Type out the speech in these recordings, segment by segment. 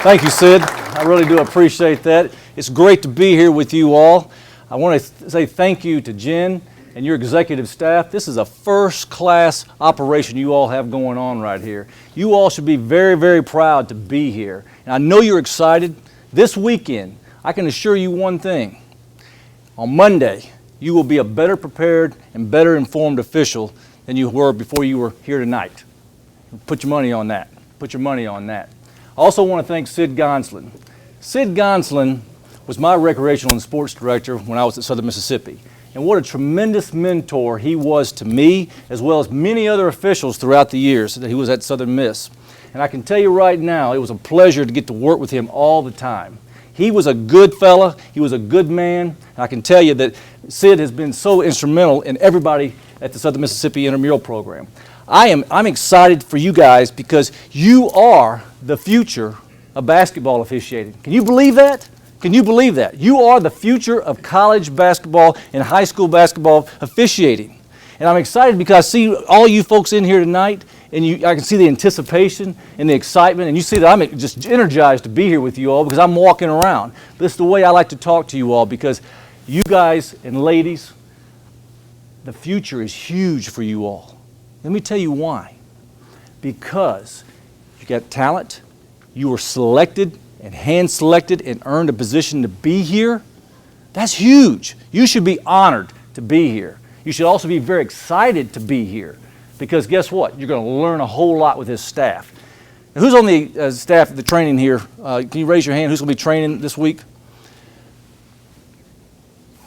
Thank you, Sid. I really do appreciate that. It's great to be here with you all. I want to say thank you to Jen and your executive staff. This is a first-class operation you all have going on right here. You all should be very, very proud to be here. And I know you're excited. This weekend, I can assure you one thing. On Monday, you will be a better prepared and better informed official than you were before you were here tonight. Put your money on that. Put your money on that. I also want to thank Sid Gonslin. Sid Gonslin was my recreational and sports director when I was at Southern Mississippi. And what a tremendous mentor he was to me, as well as many other officials throughout the years that he was at Southern Miss. And I can tell you right now, it was a pleasure to get to work with him all the time. He was a good fella, he was a good man, and I can tell you that Sid has been so instrumental in everybody at the Southern Mississippi Intramural Program. I'm excited for you guys because you are the future of basketball officiating. Can you believe that? Can you believe that? You are the future of college basketball and high school basketball officiating. And I'm excited because I see all you folks in here tonight, and I can see the anticipation and the excitement, and you see that I'm just energized to be here with you all because I'm walking around. But this is the way I like to talk to you all because you guys and ladies, the future is huge for you all. Let me tell you why. Because you got talent, you were selected and hand-selected and earned a position to be here. That's huge. You should be honored to be here. You should also be very excited to be here because guess what? You're going to learn a whole lot with this staff. Now, who's on the staff of the training here? Can you raise your hand? Who's going to be training this week?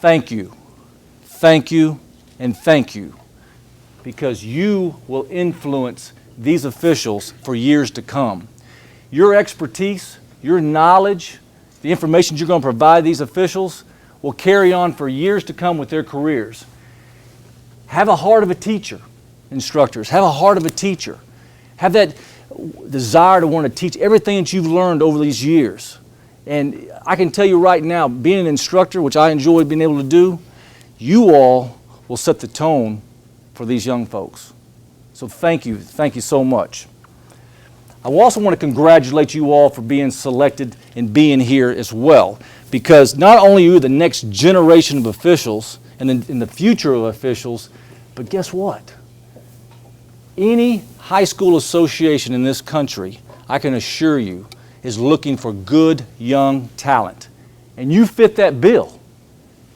Thank you. Thank you and thank you. Because you will influence these officials for years to come. Your expertise, your knowledge, the information you're going to provide these officials will carry on for years to come with their careers. Have a heart of a teacher, instructors. Have a heart of a teacher. Have that desire to want to teach everything that you've learned over these years. And I can tell you right now, being an instructor, which I enjoy being able to do, you all will set the tone for these young folks. So thank you so much. I also want to congratulate you all for being selected and being here as well, because not only are you the next generation of officials and in the future of officials, but guess what? Any high school association in this country, I can assure you, is looking for good young talent. And you fit that bill.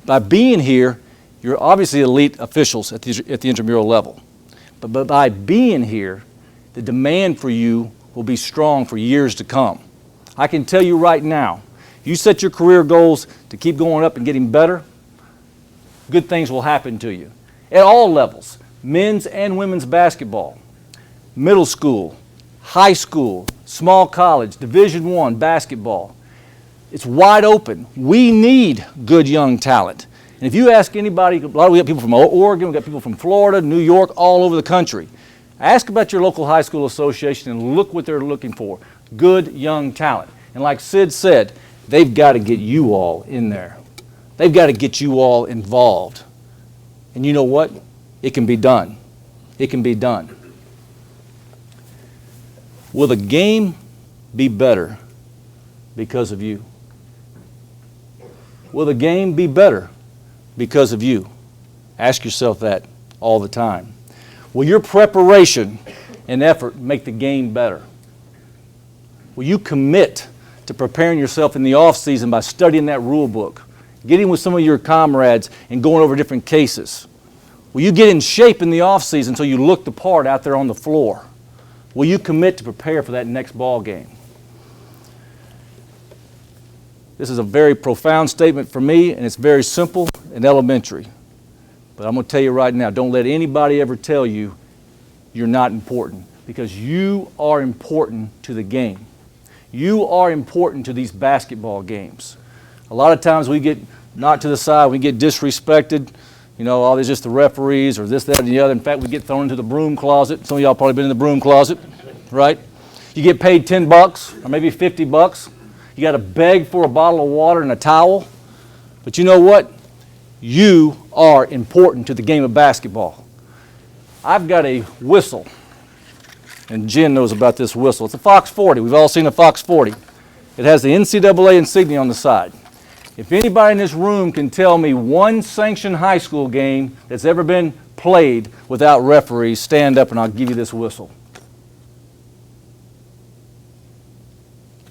By being here, you're obviously elite officials at the intramural level. But by being here, the demand for you will be strong for years to come. I can tell you right now, you set your career goals to keep going up and getting better, good things will happen to you. At all levels, men's and women's basketball, middle school, high school, small college, Division I basketball. It's wide open. We need good young talent. And if you ask anybody, we got people from Oregon, we got people from Florida, New York, all over the country. Ask about your local high school association and look what they're looking for. Good young talent. And like Sid said, they've got to get you all in there. They've got to get you all involved. And you know what? It can be done. It can be done. Will the game be better because of you? Will the game be better because of you? Ask yourself that all the time. Will your preparation and effort make the game better? Will you commit to preparing yourself in the off season by studying that rule book, getting with some of your comrades and going over different cases? Will you get in shape in the off season so you look the part out there on the floor? Will you commit to prepare for that next ball game? This is a very profound statement for me, and it's very simple and elementary. But I'm going to tell you right now, don't let anybody ever tell you you're not important, because you are important to the game. You are important to these basketball games. A lot of times we get knocked to the side, we get disrespected. You know, oh, there's just the referees or this, that, and the other. In fact, we get thrown into the broom closet. Some of y'all probably been in the broom closet, right? You get paid $10 or maybe $50. You got to beg for a bottle of water and a towel. But you know what? You are important to the game of basketball. I've got a whistle, and Jen knows about this whistle. It's a Fox 40. We've all seen a Fox 40. It has the NCAA insignia on the side. If anybody in this room can tell me one sanctioned high school game that's ever been played without referees, stand up and I'll give you this whistle.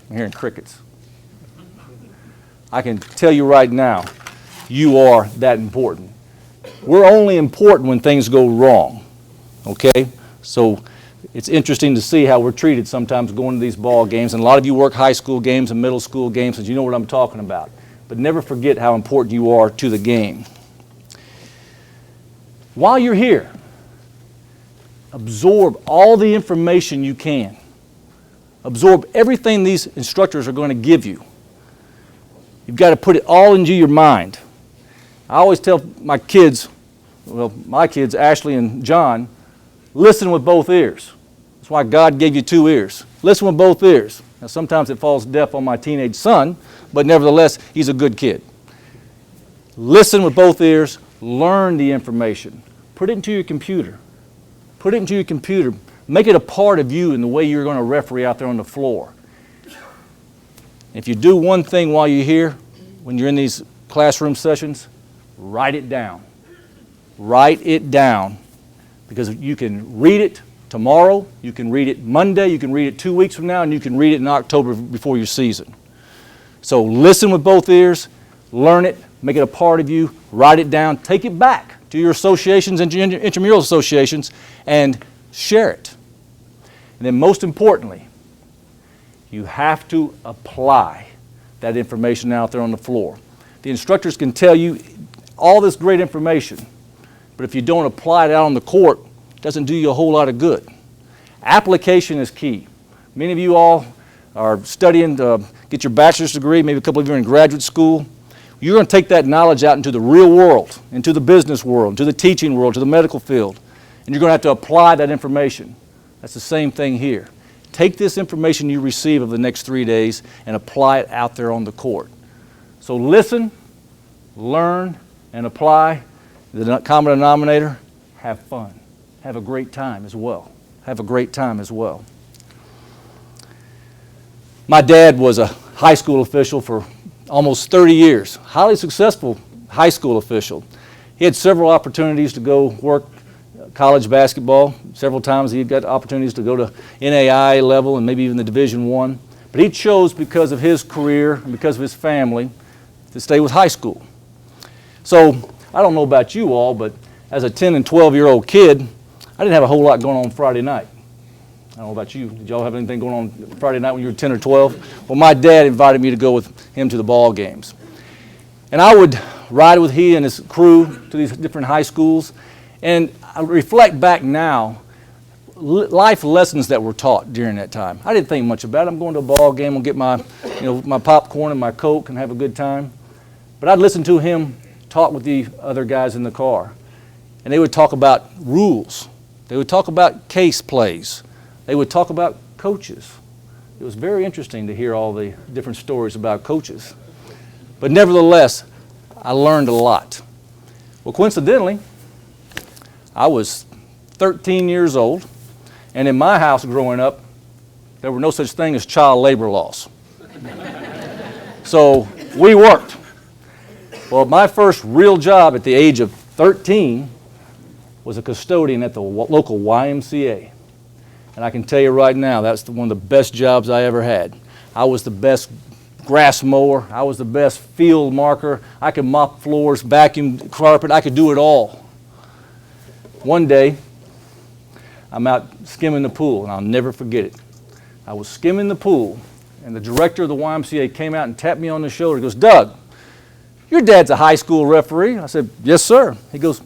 I'm hearing crickets. I can tell you right now, you are that important. We're only important when things go wrong, okay? So it's interesting to see how we're treated sometimes going to these ball games, and a lot of you work high school games and middle school games, and you know what I'm talking about. But never forget how important you are to the game. While you're here, absorb all the information you can. Absorb everything these instructors are going to give you. You've got to put it all into your mind. I always tell my kids, Ashley and John, listen with both ears. That's why God gave you 2 ears. Listen with both ears. Now sometimes it falls deaf on my teenage son, but nevertheless, he's a good kid. Listen with both ears. Learn the information. Put it into your computer. Put it into your computer. Make it a part of you in the way you're going to referee out there on the floor. If you do one thing while you're here, when you're in these classroom sessions, write it down. Write it down, because you can read it tomorrow, you can read it Monday, you can read it 2 weeks from now, and you can read it in October before your season. So listen with both ears, learn it, make it a part of you, write it down, take it back to your associations and your intramural associations, and share it. And then most importantly, you have to apply that information out there on the floor. The instructors can tell you all this great information, but if you don't apply it out on the court, it doesn't do you a whole lot of good. Application is key. Many of you all are studying to get your bachelor's degree, maybe a couple of you are in graduate school. You're going to take that knowledge out into the real world, into the business world, into the teaching world, to the medical field, and you're going to have to apply that information. That's the same thing here. Take this information you receive over the next 3 days and apply it out there on the court. So listen, learn, and apply. The common denominator, have fun. Have a great time as well. Have a great time as well. My dad was a high school official for almost 30 years, highly successful high school official. He had several opportunities to go work college basketball. Several times he got opportunities to go to NAI level and maybe even the Division I. But he chose, because of his career and because of his family, to stay with high school. So I don't know about you all, but as a 10 and 12-year-old kid, I didn't have a whole lot going on Friday night. I don't know about you. Did y'all have anything going on Friday night when you were 10 or 12? Well, my dad invited me to go with him to the ball games. And I would ride with he and his crew to these different high schools. And I reflect back now, life lessons that were taught during that time. I didn't think much about it. I'm going to a ball game, I'll get my, my popcorn and my Coke and have a good time. But I'd listen to him talk with the other guys in the car. And they would talk about rules. They would talk about case plays. They would talk about coaches. It was very interesting to hear all the different stories about coaches. But nevertheless, I learned a lot. Well, coincidentally, I was 13 years old, and in my house growing up, there were no such thing as child labor laws. So we worked. Well, my first real job at the age of 13 was a custodian at the local YMCA. And I can tell you right now, that's one of the best jobs I ever had. I was the best grass mower. I was the best field marker. I could mop floors, vacuum carpet. I could do it all. One day, I'm out skimming the pool, and I'll never forget it. I was skimming the pool, and the director of the YMCA came out and tapped me on the shoulder. He goes, "Doug, your dad's a high school referee." I said, "Yes, sir." He goes,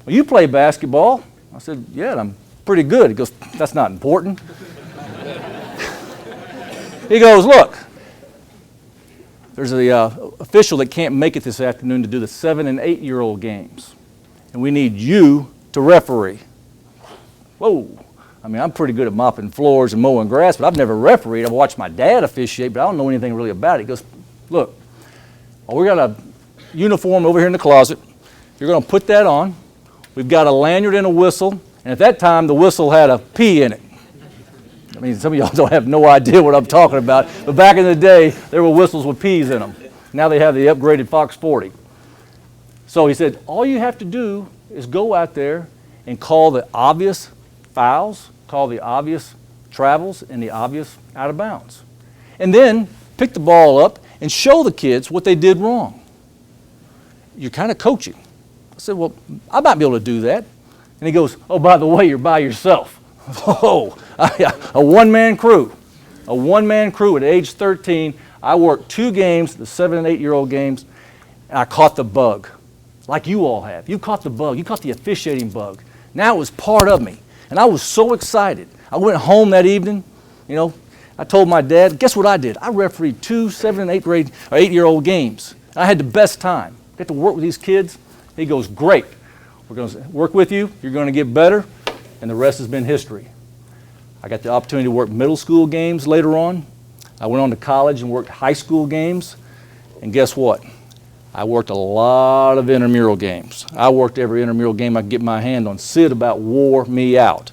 "Well, you play basketball?" I said, "Yeah, and I'm pretty good." He goes, "That's not important." He goes, "Look, there's an official that can't make it this afternoon to do the 7- and 8-year-old games, and we need you to referee." Whoa. I mean, I'm pretty good at mopping floors and mowing grass, but I've never refereed. I've watched my dad officiate, but I don't know anything really about it. He goes, "Look, we got a uniform over here in the closet. You're going to put that on. We've got a lanyard and a whistle." And at that time, the whistle had a P in it. I mean, some of y'all don't have no idea what I'm talking about, but back in the day, there were whistles with P's in them. Now they have the upgraded Fox 40. So he said, all you have to do is go out there and call the obvious fouls, call the obvious travels, and the obvious out of bounds. And then pick the ball up and show the kids what they did wrong. You're kind of coaching. I said, well, I might be able to do that. And he goes, oh, by the way, you're by yourself. Oh, a one-man crew. A one-man crew at age 13. I worked 2 games, the 7- and 8-year-old games, and I caught the bug, like you all have. You caught the bug. You caught the officiating bug. Now it was part of me, and I was so excited. I went home that evening, you know, I told my dad, guess what I did? I refereed 2 7- and 8-year-old games. I had the best time. Got to work with these kids. He goes, great. We're going to work with you. You're going to get better. And the rest has been history. I got the opportunity to work middle school games later on. I went on to college and worked high school games. And guess what? I worked a lot of intramural games. I worked every intramural game I could get my hand on. Sid about wore me out.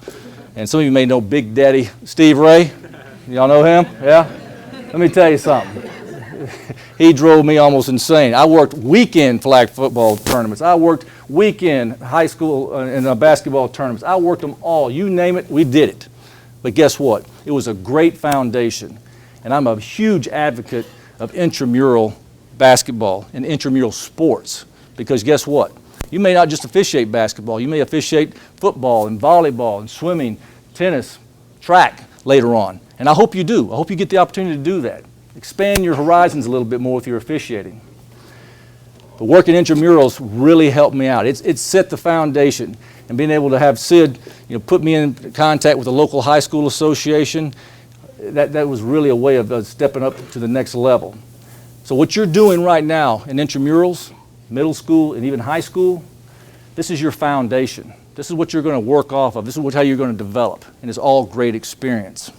And some of you may know Big Daddy Steve Ray. Y'all know him? Yeah? Let me tell you something. He drove me almost insane. I worked weekend flag football tournaments. I worked weekend high school and basketball tournaments. I worked them all. You name it, we did it. But guess what? It was a great foundation. And I'm a huge advocate of intramural basketball and intramural sports. Because guess what? You may not just officiate basketball. You may officiate football and volleyball and swimming, tennis, track later on. And I hope you do. I hope you get the opportunity to do that. Expand your horizons a little bit more with your officiating. But working intramurals really helped me out. It set the foundation. And being able to have Sid, put me in contact with the local high school association, that was really a way of stepping up to the next level. So what you're doing right now in intramurals, middle school, and even high school, this is your foundation. This is what you're going to work off of. This is how you're going to develop. And it's all great experience.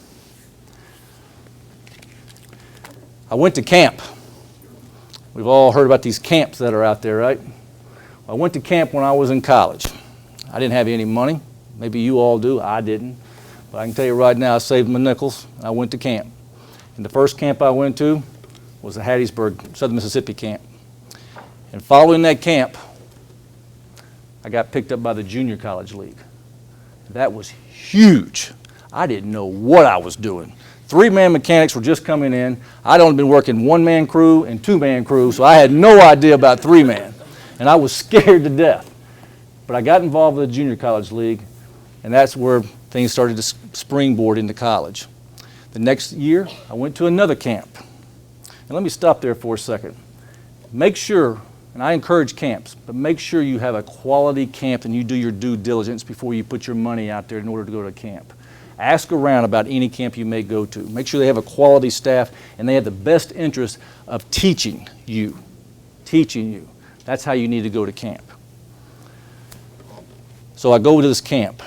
I went to camp. We've all heard about these camps that are out there, right? I went to camp when I was in college. I didn't have any money. Maybe you all do. I didn't. But I can tell you right now, I saved my nickels. I went to camp. And the first camp I went to was the Hattiesburg, Southern Mississippi camp. And following that camp, I got picked up by the Junior College League. That was huge. I didn't know what I was doing. 3-man mechanics were just coming in. I'd only been working 1-man crew and 2-man crew, so I had no idea about 3-man. And I was scared to death. But I got involved with the Junior College League, and that's where things started to springboard into college. The next year, I went to another camp. And let me stop there for a second. Make sure, and I encourage camps, but make sure you have a quality camp and you do your due diligence before you put your money out there in order to go to a camp. Ask around about any camp you may go to. Make sure they have a quality staff and they have the best interest of teaching you. Teaching you. That's how you need to go to camp. So I go to this camp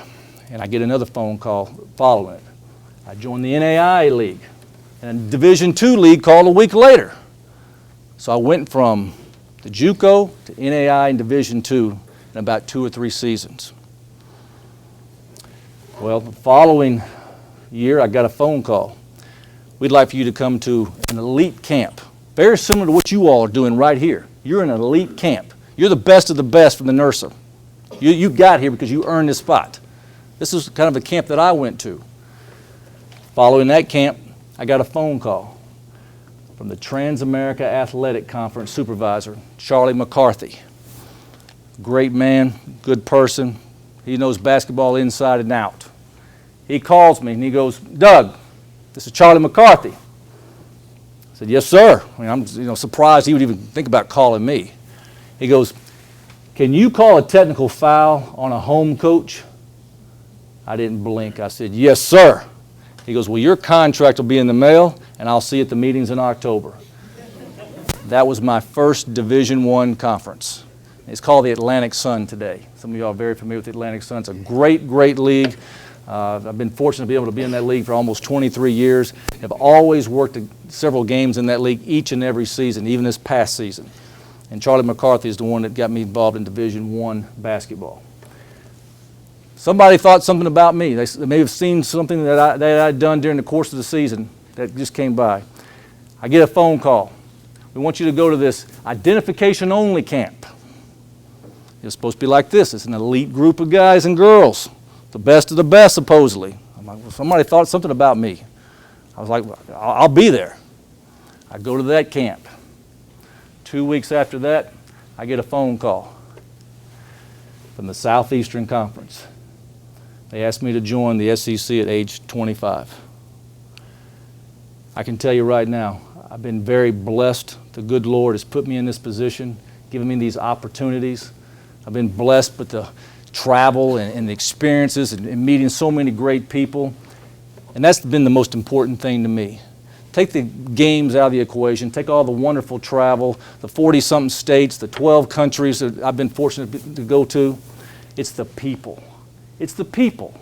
and I get another phone call following it. I joined the NAIA League and a Division II league called a week later. So I went from the JUCO to NAIA and Division II in about 2 or 3 seasons. Well, the following year, I got a phone call. We'd like for you to come to an elite camp, very similar to what you all are doing right here. You're in an elite camp. You're the best of the best from the NERSA. You got here because you earned this spot. This is kind of the camp that I went to. Following that camp, I got a phone call from the Trans-America Athletic Conference supervisor, Charlie McCarthy. Great man, good person. He knows basketball inside and out. He calls me and he goes, Doug, this is Charlie McCarthy. I said, yes, sir. I mean, I'm surprised he would even think about calling me. He goes, can you call a technical foul on a home coach? I didn't blink. I said, yes, sir. He goes, well, your contract will be in the mail and I'll see you at the meetings in October. That was my first Division I conference. It's called the Atlantic Sun today. Some of you are very familiar with the Atlantic Sun. It's a great, great league. I've been fortunate to be able to be in that league for almost 23 years. I've always worked several games in that league each and every season, even this past season. And Charlie McCarthy is the one that got me involved in Division I basketball. Somebody thought something about me. They may have seen something that I'd done during the course of the season that just came by. I get a phone call. We want you to go to this identification-only camp. It's supposed to be like this. It's an elite group of guys and girls, the best of the best, supposedly. I'm like, well, somebody thought something about me. I was like, well, I'll be there. I go to that camp. 2 weeks after that, I get a phone call from the Southeastern Conference. They asked me to join the SEC at age 25. I can tell you right now, I've been very blessed. The good Lord has put me in this position, given me these opportunities. I've been blessed with the travel and the experiences and meeting so many great people. And that's been the most important thing to me. Take the games out of the equation, take all the wonderful travel, the 40-something states, the 12 countries that I've been fortunate to go to. It's the people. It's the people.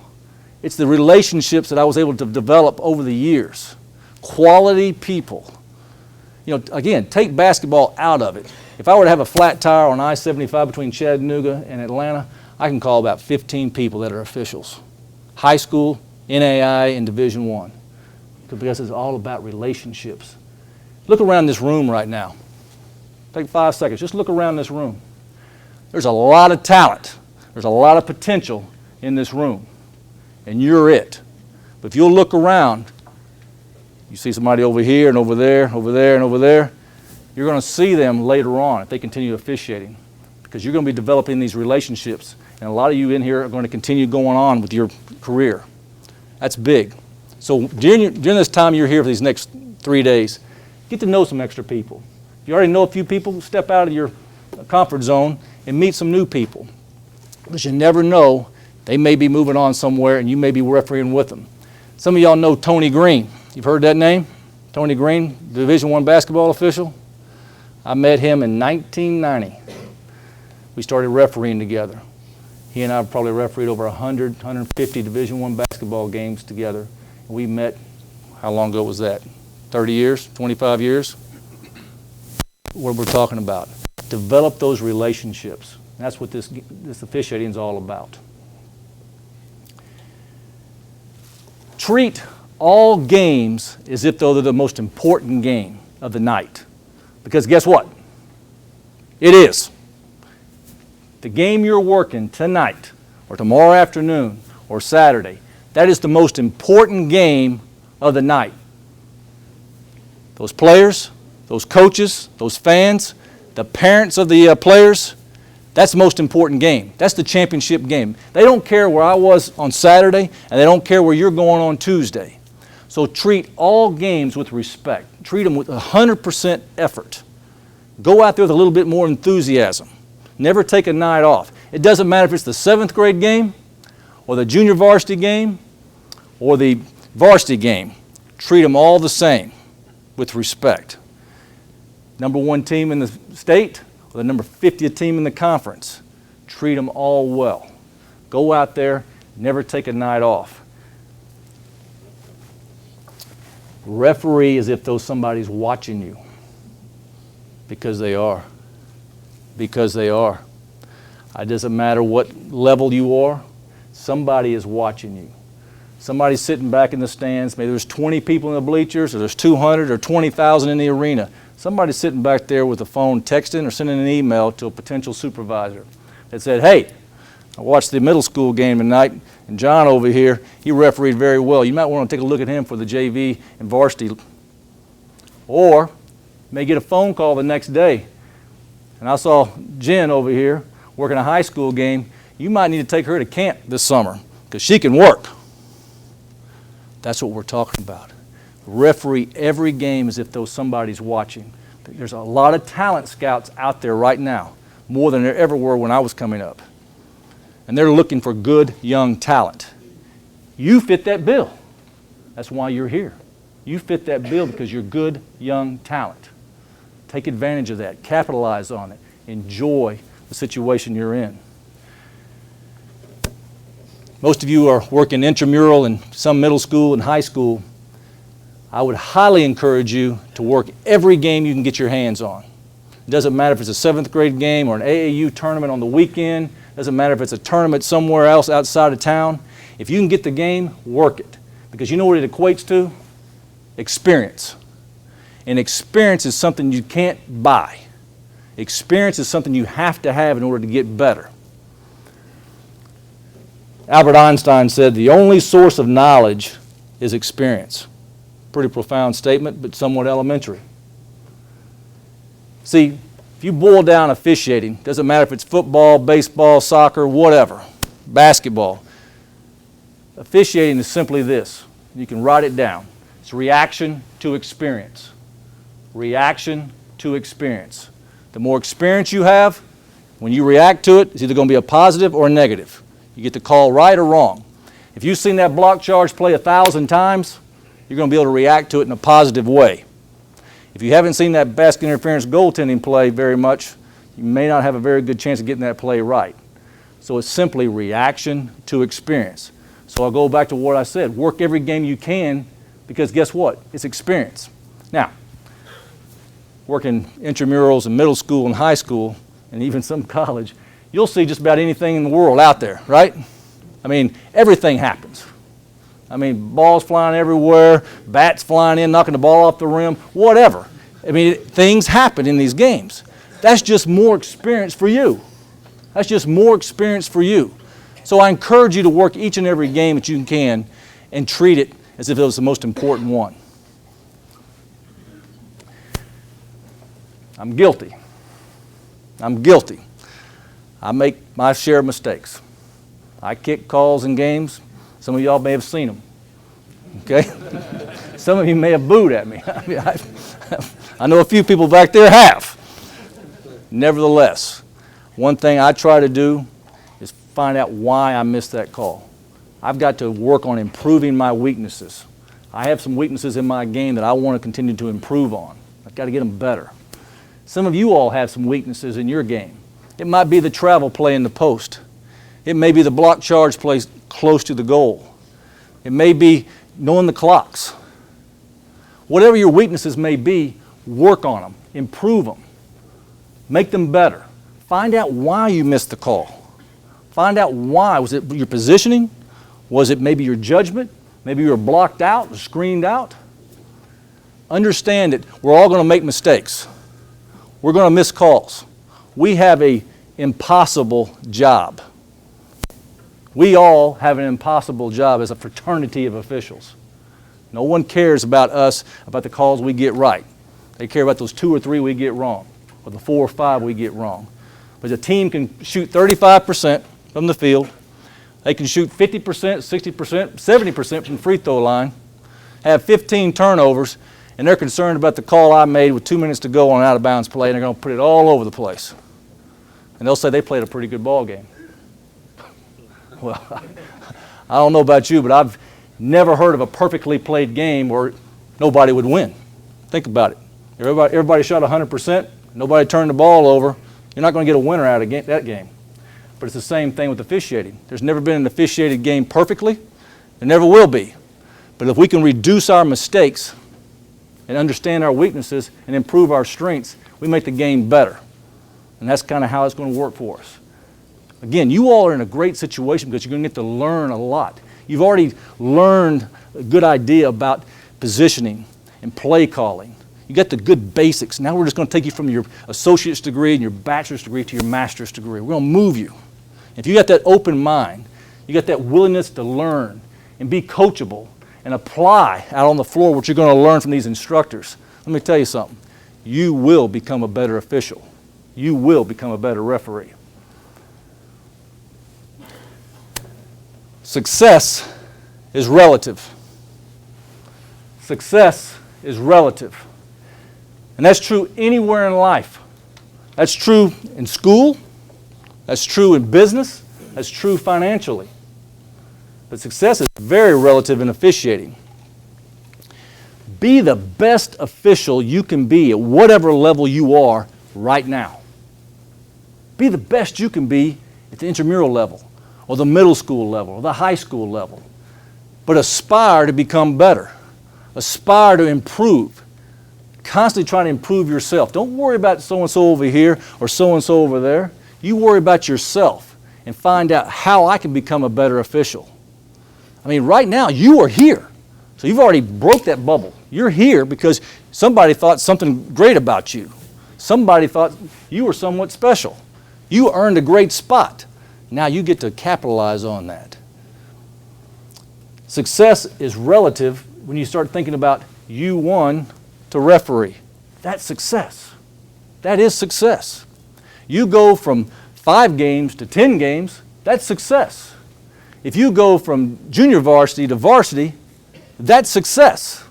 It's the relationships that I was able to develop over the years. Quality people. You know, again, take basketball out of it. If I were to have a flat tire on I-75 between Chattanooga and Atlanta, I can call about 15 people that are officials. High school, NAI, and Division I. Because it's all about relationships. Look around this room right now. Take 5 seconds. Just look around this room. There's a lot of talent. There's a lot of potential in this room. And you're it. But if you'll look around, you see somebody over here and over there, over there and over there, you're going to see them later on if they continue officiating. Because you're going to be developing these relationships. And a lot of you in here are going to continue going on with your career. That's big. So during this time you're here for these next 3 days, get to know some extra people. If you already know a few people, step out of your comfort zone and meet some new people. Because you never know, they may be moving on somewhere and you may be refereeing with them. Some of y'all know Tony Green. You've heard that name? Tony Green, Division I basketball official. I met him in 1990. We started refereeing together. He and I probably refereed over 100, 150 Division I basketball games together. We met, how long ago was that? 30 years, 25 years? What we're talking about. Develop those relationships. That's what this officiating is all about. Treat all games as if though they're the most important game of the night. Because guess what? It is. The game you're working tonight or tomorrow afternoon or Saturday, that is the most important game of the night. Those players, those coaches, those fans, the parents of the players, that's the most important game. That's the championship game. They don't care where I was on Saturday, and they don't care where you're going on Tuesday. So treat all games with respect. Treat them with 100% effort. Go out there with a little bit more enthusiasm. Never take a night off. It doesn't matter if it's the 7th grade game or the junior varsity game or the varsity game. Treat them all the same with respect. Number 1 team in the state or the number 50th team in the conference. Treat them all well. Go out there, never take a night off. Referee as if though somebody's watching you. Because they are. Because they are. It doesn't matter what level you are, somebody is watching you. Somebody's sitting back in the stands. Maybe there's 20 people in the bleachers, or there's 200 or 20,000 in the arena. Somebody's sitting back there with a phone texting or sending an email to a potential supervisor that said, hey, I watched the middle school game tonight, and John over here, he refereed very well. You might want to take a look at him for the JV and varsity. Or you may get a phone call the next day. And I saw Jen over here working a high school game. You might need to take her to camp this summer because she can work. That's what we're talking about. Referee every game as if though somebody's watching. There's a lot of talent scouts out there right now, more than there ever were when I was coming up. And they're looking for good young talent. You fit that bill. That's why you're here. You fit that bill because you're good young talent. Take advantage of that. Capitalize on it. Enjoy the situation you're in. Most of you are working intramural in some middle school and high school. I would highly encourage you to work every game you can get your hands on. It doesn't matter if it's a 7th grade game or an AAU tournament on the weekend. Doesn't matter if it's a tournament somewhere else outside of town. If you can get the game, work it. Because you know what it equates to? Experience. And experience is something you can't buy. Experience is something you have to have in order to get better. Albert Einstein said the only source of knowledge is experience. Pretty profound statement, but somewhat elementary. See, if you boil down officiating, doesn't matter if it's football, baseball, soccer, whatever, basketball. Officiating is simply this. You can write it down. It's reaction to experience. Reaction to experience. The more experience you have, when you react to it, it's either going to be a positive or a negative. You get the call right or wrong. If you've seen that block charge play 1,000 times, you're going to be able to react to it in a positive way. If you haven't seen that basket interference goaltending play very much, you may not have a very good chance of getting that play right. So it's simply reaction to experience. So I'll go back to what I said. Work every game you can, because guess what? It's experience. Now, working intramurals in middle school and high school, and even some college, you'll see just about anything in the world out there, right? I mean, everything happens. I mean, balls flying everywhere, bats flying in, knocking the ball off the rim, whatever. I mean, things happen in these games. That's just more experience for you. That's just more experience for you. So I encourage you to work each and every game that you can and treat it as if it was the most important one. I'm guilty. I'm guilty. I make my share of mistakes. I kick calls in games. Some of y'all may have seen them. Okay? Some of you may have booed at me. I mean, I know a few people back there have. Nevertheless, one thing I try to do is find out why I missed that call. I've got to work on improving my weaknesses. I have some weaknesses in my game that I want to continue to improve on. I've got to get them better. Some of you all have some weaknesses in your game. It might be the travel play in the post. It may be the block charge play close to the goal. It may be knowing the clocks. Whatever your weaknesses may be, work on them, improve them, make them better. Find out why you missed the call. Find out why. Was it your positioning? Was it maybe your judgment? Maybe you were blocked out or screened out? Understand that we're all going to make mistakes. We're going to miss calls. We have an impossible job. We all have an impossible job as a fraternity of officials. No one cares about us, about the calls we get right. They care about those 2 or 3 we get wrong, or the 4 or 5 we get wrong. But a team can shoot 35% from the field. They can shoot 50%, 60%, 70% from the free throw line, have 15 turnovers, and they're concerned about the call I made with 2 minutes to go on an out-of-bounds play, and they're going to put it all over the place. And they'll say they played a pretty good ball game. Well, I don't know about you, but I've never heard of a perfectly played game where nobody would win. Think about it. Everybody shot 100%, nobody turned the ball over. You're not going to get a winner out of that game. But it's the same thing with officiating. There's never been an officiated game perfectly. There never will be. But if we can reduce our mistakes and understand our weaknesses and improve our strengths, we make the game better. And that's kind of how it's going to work for us. Again, you all are in a great situation because you're going to get to learn a lot. You've already learned a good idea about positioning and play calling. You got the good basics. Now we're just going to take you from your associate's degree and your bachelor's degree to your master's degree. We're going to move you. If you got that open mind, you got that willingness to learn and be coachable and apply out on the floor what you're going to learn from these instructors, let me tell you something. You will become a better official. You will become a better referee. Success is relative. Success is relative. And that's true anywhere in life. That's true in school. That's true in business. That's true financially. But success is very relative in officiating. Be the best official you can be at whatever level you are right now. Be the best you can be at the intramural level, or the middle school level, or the high school level. But aspire to become better. Aspire to improve. Constantly trying to improve yourself. Don't worry about so-and-so over here or so-and-so over there. You worry about yourself and find out how I can become a better official. I mean, right now, you are here. So you've already broke that bubble. You're here because somebody thought something great about you. Somebody thought you were somewhat special. You earned a great spot. Now you get to capitalize on that. Success is relative when you start thinking about you won to referee. That's success. That is success. You go from 5 games to 10 games, that's success. If you go from junior varsity to varsity, that's success.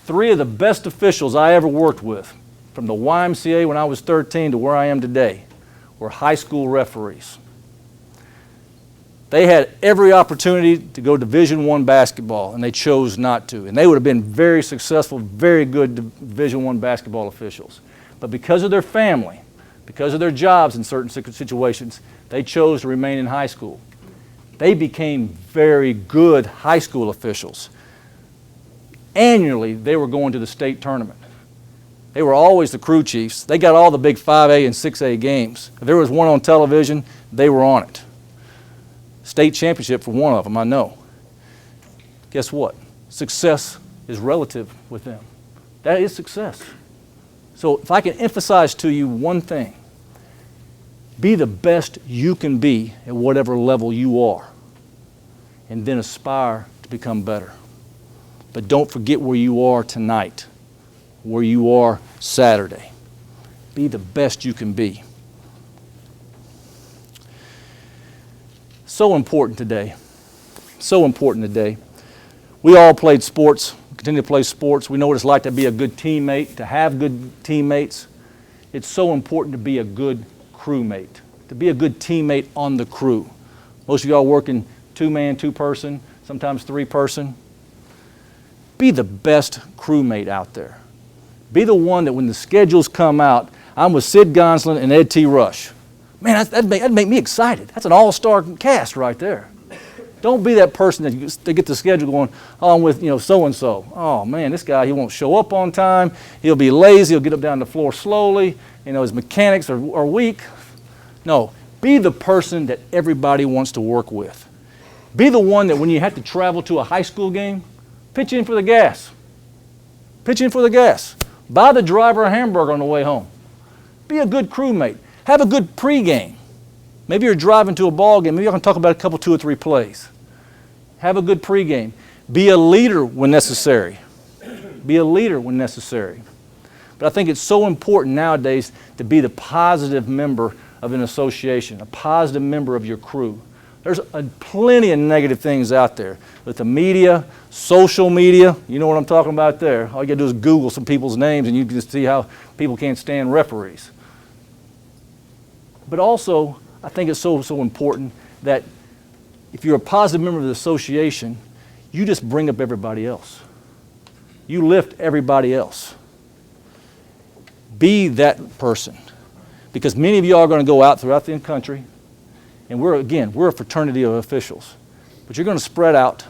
3 of the best officials I ever worked with, from the YMCA when I was 13 to where I am today, were high school referees. They had every opportunity to go Division I basketball, and they chose not to. And they would have been very successful, very good Division I basketball officials. But because of their family, because of their jobs in certain situations, they chose to remain in high school. They became very good high school officials. Annually, they were going to the state tournament. They were always the crew chiefs. They got all the big 5A and 6A games. If there was one on television, they were on it. State championship for one of them, I know. Guess what? Success is relative with them. That is success. So if I can emphasize to you one thing, be the best you can be at whatever level you are, and then aspire to become better. But don't forget where you are tonight, where you are Saturday. Be the best you can be. So important today. So important today. We all played sports, continue to play sports. We know what it's like to be a good teammate, to have good teammates. It's so important to be a good crewmate, to be a good teammate on the crew. Most of y'all work in 2-man, 2-person, sometimes 3-person. Be the best crewmate out there. Be the one that when the schedules come out, I'm with Sid Gonsolin and Ed T. Rush. Man, that'd make me excited. That's an all-star cast right there. Don't be that person that they get the schedule going, oh, I'm with, so-and-so. Oh, man, this guy, he won't show up on time. He'll be lazy. He'll get up down the floor slowly. His mechanics are weak. No, be the person that everybody wants to work with. Be the one that when you have to travel to a high school game, pitch in for the gas. Pitch in for the gas. Buy the driver a hamburger on the way home. Be a good crewmate. Have a good pregame. Maybe you're driving to a ball game. Maybe I can talk about a couple, 2 or 3 plays. Have a good pregame. Be a leader when necessary. Be a leader when necessary. But I think it's so important nowadays to be the positive member of an association, a positive member of your crew. There's plenty of negative things out there with the media, social media. You know what I'm talking about there. All you got to do is Google some people's names and you can just see how people can't stand referees. But also, I think it's so important that if you're a positive member of the association, you just bring up everybody else. You lift everybody else. Be that person. Because many of you are going to go out throughout the country, and we're a fraternity of officials. But you're going to spread out.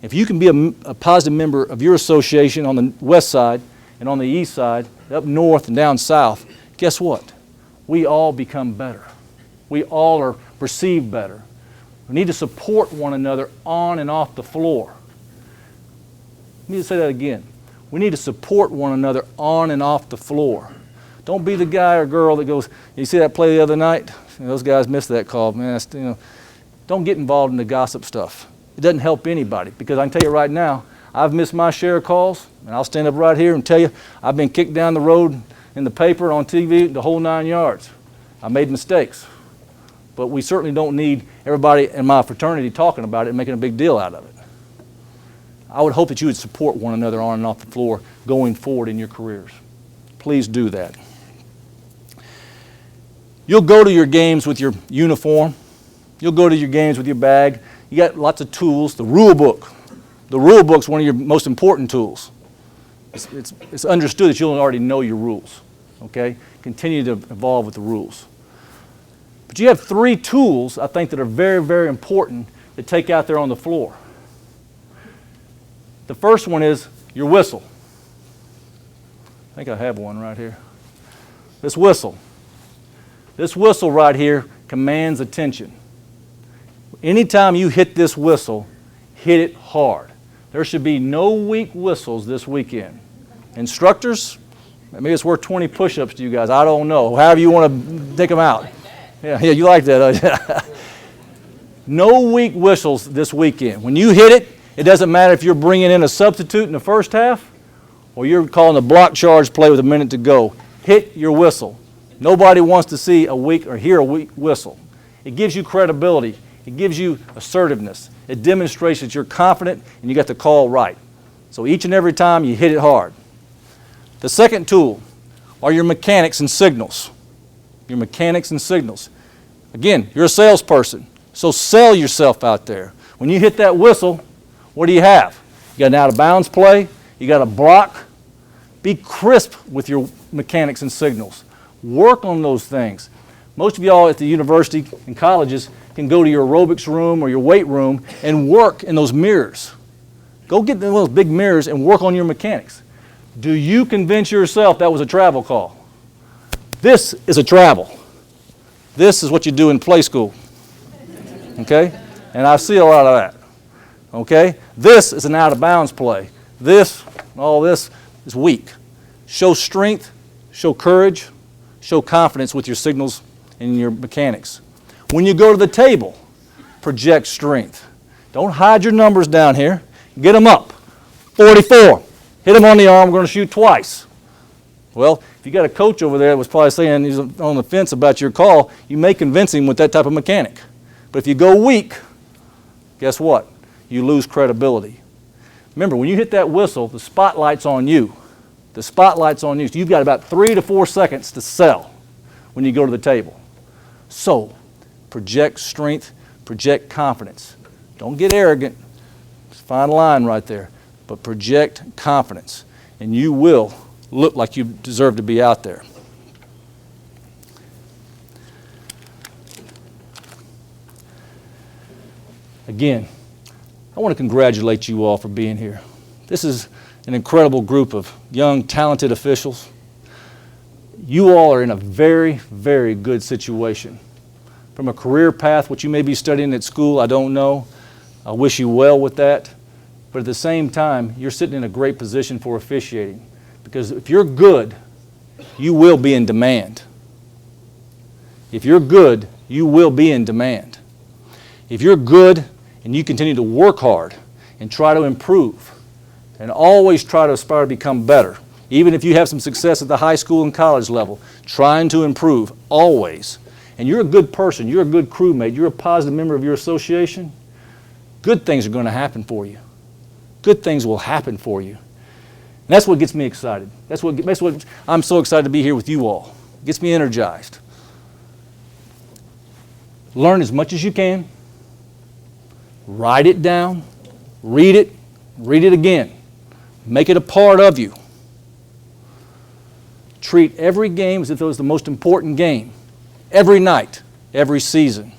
If you can be a positive member of your association on the west side and on the east side, up north and down south, guess what? We all become better. We all are perceived better. We need to support one another on and off the floor. I need to say that again. We need to support one another on and off the floor. Don't be the guy or girl that goes, you see that play the other night? Those guys missed that call. Man, don't get involved in the gossip stuff. It doesn't help anybody, because I can tell you right now, I've missed my share of calls, and I'll stand up right here and tell you I've been kicked down the road in the paper, on TV, the whole 9 yards. I made mistakes. But we certainly don't need everybody in my fraternity talking about it and making a big deal out of it. I would hope that you would support one another on and off the floor going forward in your careers. Please do that. You'll go to your games with your uniform. You'll go to your games with your bag. You got lots of tools. The rule book. The rule book's one of your most important tools. It's understood that you'll already know your rules. Okay? Continue to evolve with the rules. But you have 3 tools, I think, that are very, very important to take out there on the floor. The first one is your whistle. I think I have one right here. This whistle. This whistle right here commands attention. Anytime you hit this whistle, hit it hard. There should be no weak whistles this weekend. Instructors, maybe it's worth 20 push-ups to you guys. I don't know. However you want to take them out. Yeah, you like that. No weak whistles this weekend. When you hit it, it doesn't matter if you're bringing in a substitute in the first half or you're calling a block charge play with a minute to go. Hit your whistle. Nobody wants to see a weak or hear a weak whistle. It gives you credibility. It gives you assertiveness. It demonstrates that you're confident and you got the call right. So each and every time you hit it hard. The second tool are your mechanics and signals. Your mechanics and signals. Again, you're a salesperson, so sell yourself out there. When you hit that whistle, what do you have? You got an out-of-bounds play. You got a block. Be crisp with your mechanics and signals. Work on those things. Most of y'all at the university and colleges can go to your aerobics room or your weight room and work in those mirrors. Go get those big mirrors and work on your mechanics. Do you convince yourself that was a travel call? This is a travel. This is what you do in play school. Okay? And I see a lot of that. Okay? This is an out-of-bounds play. All this is weak. Show strength, show courage, show confidence with your signals and your mechanics. When you go to the table, project strength. Don't hide your numbers down here. Get them up. 44. Hit him on the arm. We're going to shoot twice. Well, if you got a coach over there that was probably saying he's on the fence about your call, you may convince him with that type of mechanic. But if you go weak, guess what? You lose credibility. Remember, when you hit that whistle, the spotlight's on you. The spotlight's on you. So you've got about 3 to 4 seconds to sell when you go to the table. So, project strength, project confidence. Don't get arrogant. It's a fine line right there. But project confidence, and you will look like you deserve to be out there. Again, I want to congratulate you all for being here. This is an incredible group of young, talented officials. You all are in a very, very good situation. From a career path, what you may be studying at school, I don't know. I wish you well with that. But at the same time, you're sitting in a great position for officiating. Because if you're good, you will be in demand. If you're good, you will be in demand. If you're good and you continue to work hard and try to improve and always try to aspire to become better, even if you have some success at the high school and college level, trying to improve always, and you're a good person, you're a good crewmate, you're a positive member of your association, good things are going to happen for you. Good things will happen for you. And that's what gets me excited. That's what I'm so excited to be here with you all. It gets me energized. Learn as much as you can. Write it down. Read it again. Make it a part of you. Treat every game as if it was the most important game. Every night, every season.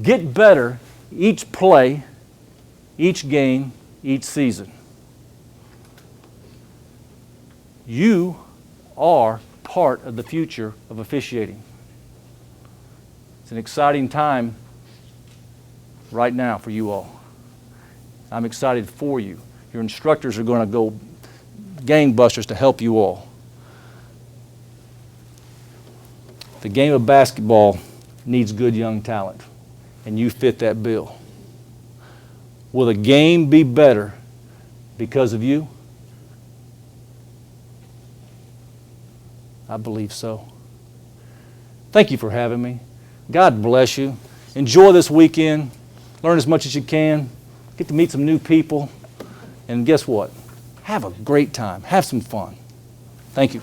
Get better each play, each game, each season. You are part of the future of officiating. It's an exciting time right now for you all. I'm excited for you. Your instructors are going to go gangbusters to help you all. The game of basketball needs good young talent, and you fit that bill. Will the game be better because of you? I believe so. Thank you for having me. God bless you. Enjoy this weekend. Learn as much as you can. Get to meet some new people. And guess what? Have a great time. Have some fun. Thank you.